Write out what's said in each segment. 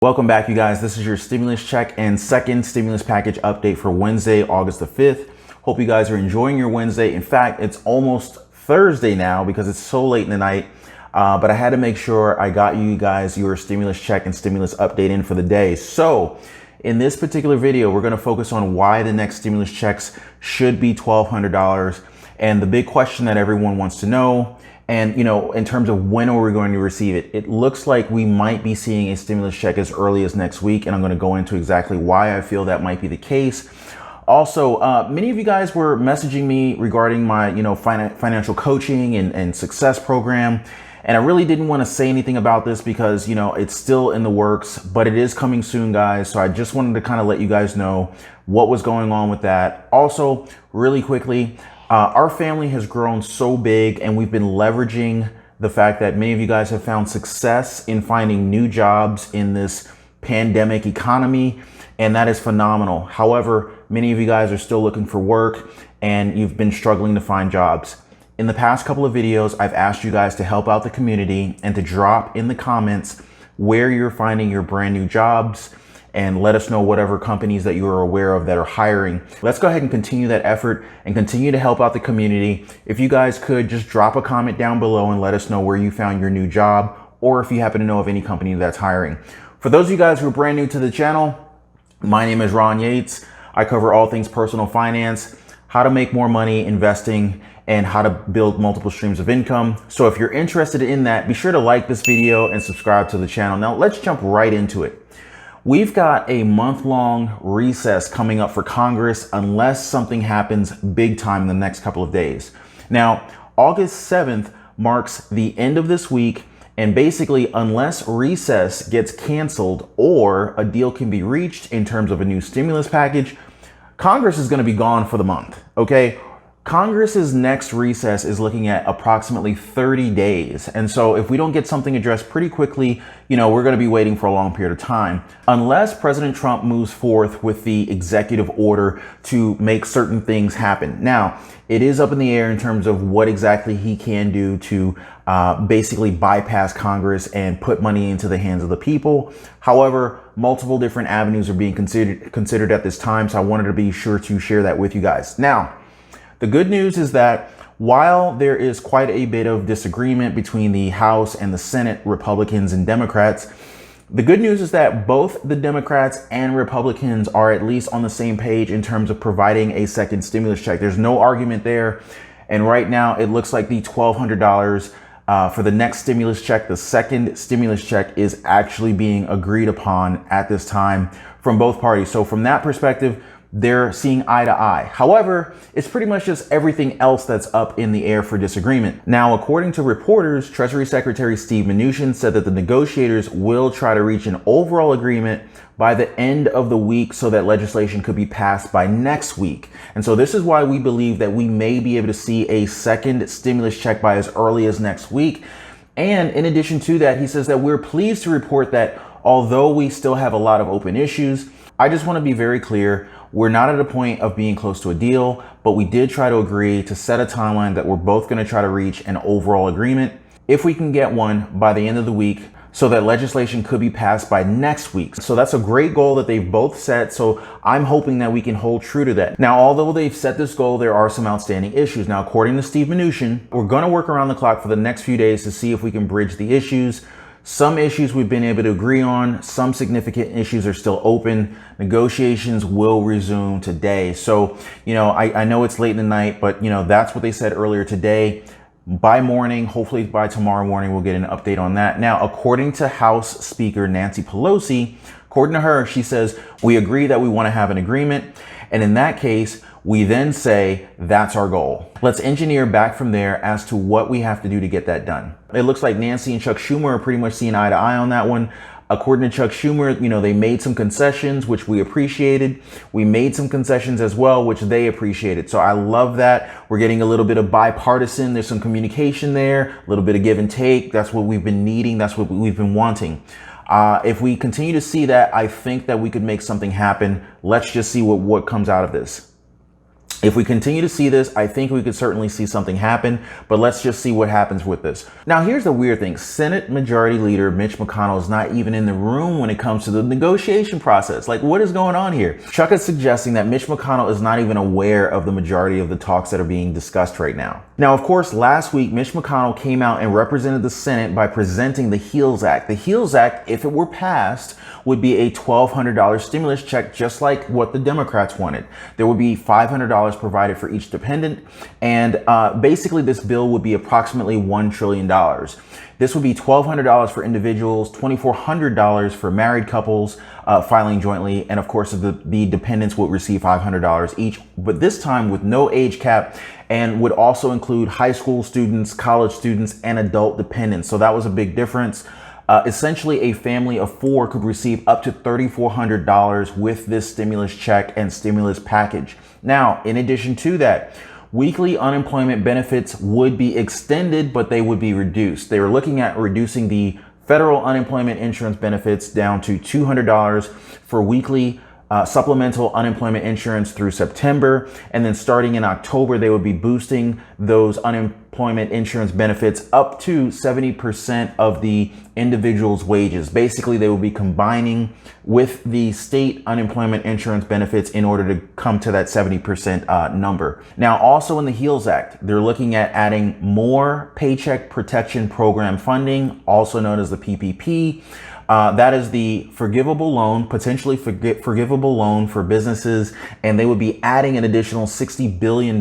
Welcome back, you guys. This is your stimulus check and second stimulus package update for Wednesday, August the 5th. Hope you guys are enjoying your Wednesday. In fact, it's almost Thursday now because it's so late in the night. But I had to make sure I got you guys your stimulus check and stimulus update in for the day. So in this particular video, we're going to focus on why the next stimulus checks should be $1,200. And the big question that everyone wants to know, and, in terms of when are we going to receive it, it looks like we might be seeing a stimulus check as early as next week. And I'm going to go into exactly why I feel that might be the case. Also, many of you guys were messaging me regarding my, financial coaching and success program. And I really didn't want to say anything about this because, it's still in the works, but it is coming soon, guys. So I just wanted to kind of let you guys know what was going on with that. Also, really quickly, our family has grown so big and we've been leveraging the fact that many of you guys have found success in finding new jobs in this pandemic economy. And that is phenomenal. However, many of you guys are still looking for work and you've been struggling to find jobs. In the past couple of videos, I've asked you guys to help out the community and to drop in the comments where you're finding your brand new jobs and let us know whatever companies that you are aware of that are hiring. Let's go ahead and continue that effort and continue to help out the community. If you guys could just drop a comment down below and let us know where you found your new job, or if you happen to know of any company that's hiring. For those of you guys who are brand new to the channel, my name is Ron Yates. I cover all things personal finance, how to make more money investing, and how to build multiple streams of income. So if you're interested in that, be sure to like this video and subscribe to the channel. Now let's jump right into it. We've got a month-long recess coming up for Congress unless something happens big time in the next couple of days. Now, August 7th marks the end of this week, and basically, unless recess gets canceled or a deal can be reached in terms of a new stimulus package, Congress is going to be gone for the month, okay? Congress's next recess is looking at approximately 30 days. And so if we don't get something addressed pretty quickly, we're going to be waiting for a long period of time. Unless President Trump moves forth with the executive order to make certain things happen. Now, it is up in the air in terms of what exactly he can do to basically bypass Congress and put money into the hands of the people. However, multiple different avenues are being considered at this time. So I wanted to be sure to share that with you guys. Now, the good news is that while there is quite a bit of disagreement between the House and the Senate, Republicans and Democrats, the good news is that both the Democrats and Republicans are at least on the same page in terms of providing a second stimulus check. There's no argument there. And right now it looks like the $1,200 for the next stimulus check, the second stimulus check, is actually being agreed upon at this time from both parties. So from that perspective, they're seeing eye to eye. However, it's pretty much just everything else that's up in the air for disagreement. Now, according to reporters, Treasury Secretary Steve Mnuchin said that the negotiators will try to reach an overall agreement by the end of the week so that legislation could be passed by next week. And so this is why we believe that we may be able to see a second stimulus check by as early as next week. And in addition to that, he says that we're pleased to report that although we still have a lot of open issues, I just want to be very clear. We're not at a point of being close to a deal, but we did try to agree to set a timeline that we're both going to try to reach an overall agreement if we can get one by the end of the week so that legislation could be passed by next week. So that's a great goal that they've both set. So I'm hoping that we can hold true to that. Now, although they've set this goal, there are some outstanding issues. Now, according to Steve Mnuchin, we're going to work around the clock for the next few days to see if we can bridge the issues. Some issues we've been able to agree on, some significant issues are still open. Negotiations will resume today. So, I know it's late in the night, but that's what they said earlier today. By morning, hopefully by tomorrow morning, we'll get an update on that. Now, according to House Speaker Nancy Pelosi, according to her, she says, we agree that we want to have an agreement. And in that case, we then say, that's our goal. Let's engineer back from there as to what we have to do to get that done. It looks like Nancy and Chuck Schumer are pretty much seeing eye to eye on that one. According to Chuck Schumer, they made some concessions, which we appreciated. We made some concessions as well, which they appreciated. So I love that. We're getting a little bit of bipartisan. There's some communication there, a little bit of give and take. That's what we've been needing. That's what we've been wanting. If we continue to see that, I think that we could make something happen. Let's just see what comes out of this. If we continue to see this, I think we could certainly see something happen, but let's just see what happens with this. Now, here's the weird thing. Senate Majority Leader Mitch McConnell is not even in the room when it comes to the negotiation process. Like, what is going on here? Chuck is suggesting that Mitch McConnell is not even aware of the majority of the talks that are being discussed right now. Now, of course, last week, Mitch McConnell came out and represented the Senate by presenting the HEALS Act. The HEALS Act, if it were passed, would be a $1,200 stimulus check, just like what the Democrats wanted. There would be $500 provided for each dependent. And basically, this bill would be approximately $1 trillion. This would be $1,200 for individuals, $2,400 for married couples filing jointly. And of course, the dependents would receive $500 each, but this time with no age cap, and would also include high school students, college students, and adult dependents. So that was a big difference. Essentially, a family of 4 could receive up to $3,400 with this stimulus check and stimulus package. Now, in addition to that, weekly unemployment benefits would be extended, but they would be reduced. They were looking at reducing the federal unemployment insurance benefits down to $200 for weekly supplemental unemployment insurance through September. And then starting in October, they would be boosting those unemployment insurance benefits up to 70% of the individual's wages. Basically, they will be combining with the state unemployment insurance benefits in order to come to that 70% number. Now, also in the HEALS Act, they're looking at adding more Paycheck Protection Program funding, also known as the PPP. That is the forgivable loan, potentially forgivable loan for businesses, and they would be adding an additional $60 billion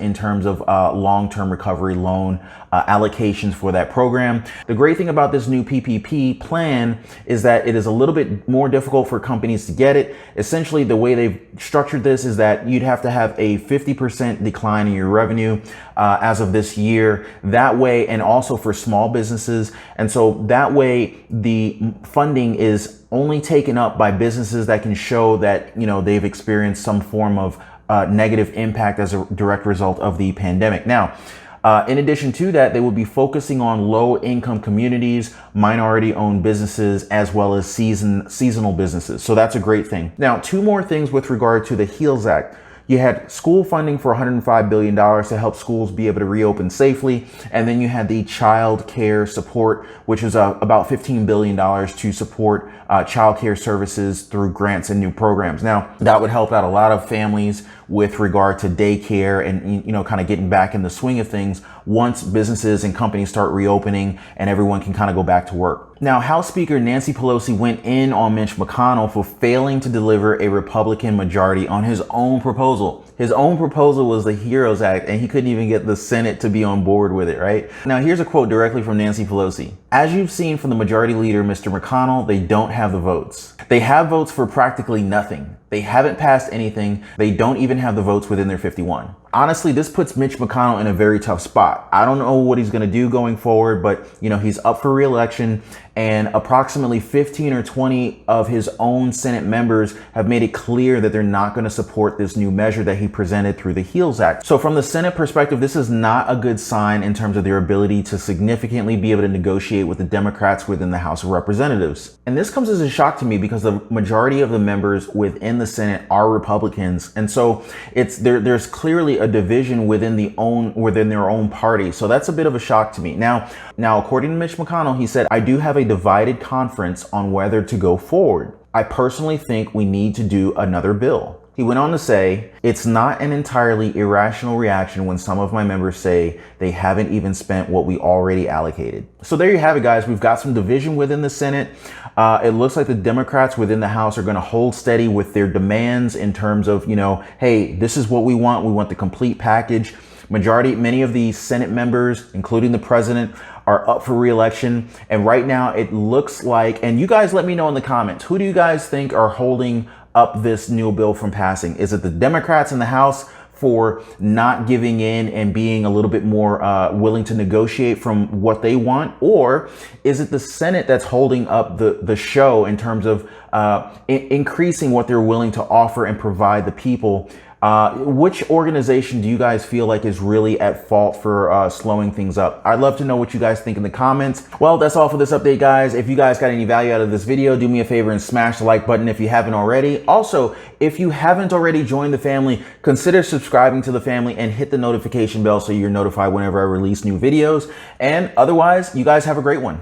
in terms of long-term recovery loan allocations for that program. The great thing about this new PPP plan is that it is a little bit more difficult for companies to get it. Essentially, the way they've structured this is that you'd have to have a 50% decline in your revenue as of this year. That way, and also for small businesses. And so that way, the funding is only taken up by businesses that can show that, you know, they've experienced some form of negative impact as a direct result of the pandemic. Now, in addition to that, they will be focusing on low-income communities, minority-owned businesses, as well as seasonal businesses. So that's a great thing. Now, 2 more things with regard to the HEALS Act. You had school funding for $105 billion to help schools be able to reopen safely. And then you had the child care support, which is about $15 billion to support child care services through grants and new programs. Now, that would help out a lot of families with regard to daycare and, you know, kind of getting back in the swing of things once businesses and companies start reopening and everyone can kind of go back to work. Now, House Speaker Nancy Pelosi went in on Mitch McConnell for failing to deliver a Republican majority on his own proposal. His own proposal was the HEROES Act, and he couldn't even get the Senate to be on board with it, right? Now, here's a quote directly from Nancy Pelosi. As you've seen from the majority leader, Mr. McConnell, they don't have the votes. They have votes for practically nothing. They haven't passed anything. They don't even have the votes within their 51. Honestly, this puts Mitch McConnell in a very tough spot. I don't know what he's going to do going forward, but, you know, he's up for re-election, and approximately 15 or 20 of his own Senate members have made it clear that they're not going to support this new measure that he presented through the HEALS Act. So from the Senate perspective, this is not a good sign in terms of their ability to significantly be able to negotiate with the Democrats within the House of Representatives. And this comes as a shock to me because the majority of the members within the Senate are Republicans. And so there's clearly a division within their own party. So that's a bit of a shock to me. Now, according to Mitch McConnell, he said, I do have a divided conference on whether to go forward. I personally think we need to do another bill. He went on to say, it's not an entirely irrational reaction when some of my members say they haven't even spent what we already allocated. So there you have it, guys. We've got some division within the Senate. It looks like the Democrats within the House are going to hold steady with their demands in terms of, you know, hey, this is what we want. We want the complete package. Many of the Senate members, including the president, are up for re-election. And right now it looks like, and you guys let me know in the comments, who do you guys think are holding up this new bill from passing? Is it the Democrats in the House for not giving in and being a little bit more willing to negotiate from what they want? Or is it the Senate that's holding up the show in terms of increasing what they're willing to offer and provide the people Which organization do you guys feel like is really at fault for slowing things up? I'd love to know what you guys think in the comments. Well, that's all for this update, guys. If you guys got any value out of this video, do me a favor and smash the like button if you haven't already. Also, if you haven't already joined the family, consider subscribing to the family and hit the notification bell so you're notified whenever I release new videos. And otherwise, you guys have a great one.